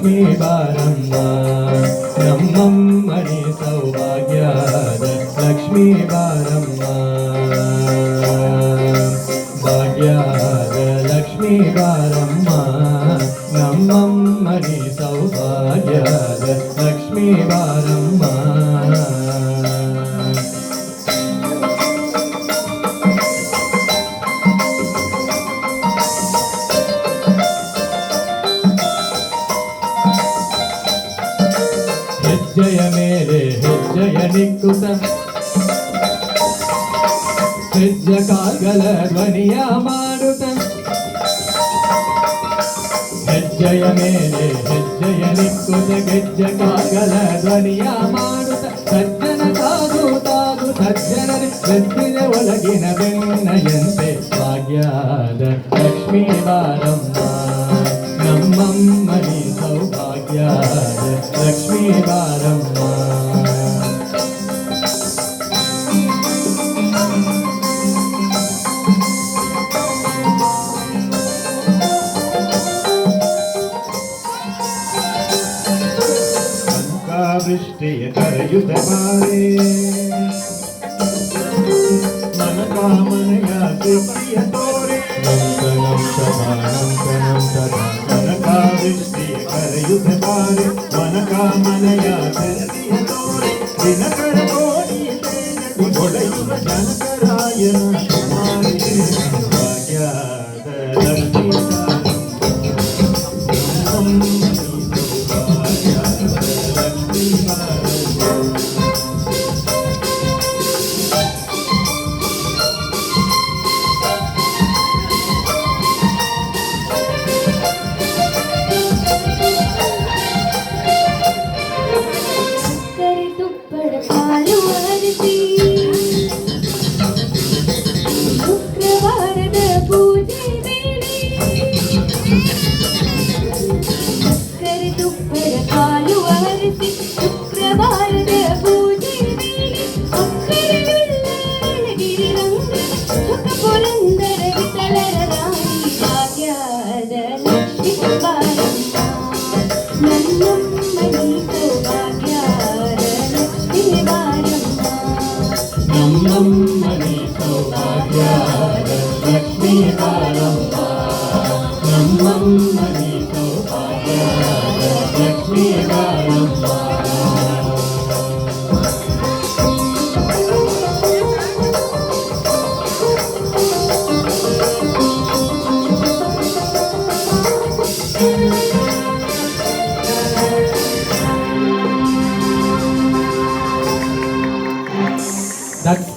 ಲಕ್ಷ್ಮೀ ಬಾರಮ್ಮ ನಮ್ಮಮ್ಮನಿ ಸೌಭಾಗ್ಯದ ಲಕ್ಷ್ಮೀ ಬಾರಮ್ಮ ಭಾಗ್ಯದ ಲಕ್ಷ್ಮೀ ಬಾರಮ್ಮ ನಮ್ಮಮ್ಮನಿ ಸೌಭಾಗ್ಯದ ಲಕ್ಷ್ಮೀ ಬಾರಮ್ಮ ಹೆಜ್ಜೆಯ ಮೇಲೆ ಹೆಜ್ಜೆಯ ನಿಕ್ಕುತ ಹೆಜ್ಜೆ ಕಾಲ್ಗಳ ಧ್ವನಿಯ ಮಾಡುತ್ತ ಹೆಜ್ಜೆಯ ಮೇಲೆ ಹೆಜ್ಜೆಯ ನಿಕ್ಕುತ ಹೆಜ್ಜೆ ಕಾಲ್ಗಳ ಧ್ವನಿಯ ಮಾಡುತ್ತ ಸಜ್ಜನ ತಾದು ಸಜ್ಜನರೇ ಸಜ್ಜಿನ ಒಳಗಿನ ಬೆಣ್ಣೆಯಂತೆ ಭಾಗ್ಯದ ಲಕ್ಷ್ಮೀ ಬಾರಮ್ಮ ನಮ್ಮಮ್ಮನಿ ಸೌಭಾಗ್ಯದ ಲಕ್ಷ್ಮೀ ಬಾರಮ್ಮ ವೃಷ್ಟಿಯ ಕರೆಯುತ್ತ ಬಾರೆ ಮನ ಕಾಮನೆಯ ತೃಪ್ತಿಯ ತೋರೆ ವೃಷ್ಟಿಯ ಕರೆಯುತ್ತ ಬಾರೆ ಮನ ಕಾಮನೆಯ ತೃಪ್ತಿಯ ತೋರೆ ದಿನಕರ ಕೋಡಿ ಹೊಳೆಯುವ ಜನಕರಾಯನ ಕುಮಾರಿ ಭಾಗ್ಯದ ಲಕ್ಷ್ಮೀ ಶುಕ್ರವಾರದ ಪೂಜೆ ವೇಳೆ ಸಕ್ಕರೆ ತುಪ್ಪದ ಕಾಲು ಹರಿಸಿ ಶುಕ್ರವಾರದ ಪೂಜೆ ವೇಳೆ ಅಕ್ಕರೆಯುಳ್ಳ ಅಳಗಿರಿ ರಂಗನ ಸುಖ ಪುರಂದರ ವಿಠಲರ ರಾಣಿ ಭಾಗ್ಯದ ಲಕ್ಷ್ಮೀ ಬಾರಮ್ಮ ನನ್ನಮ್ಮನಿ ಸೌಭಾಗ್ಯದ ಲಕ್ಷ್ಮೀ ಬಾರಮ್ಮ ನಮ್ಮಮ್ಮನಿ ಸೌಭಾಗ್ಯದ ಲಕ್ಷ್ಮೀ ಬಾರಮ್ಮ ನಮ್ಮಮ್ಮನಿ ಸೌಭಾಗ್ಯದ ಲಕ್ಷ್ಮೀ ಬಾರಮ್ಮ That's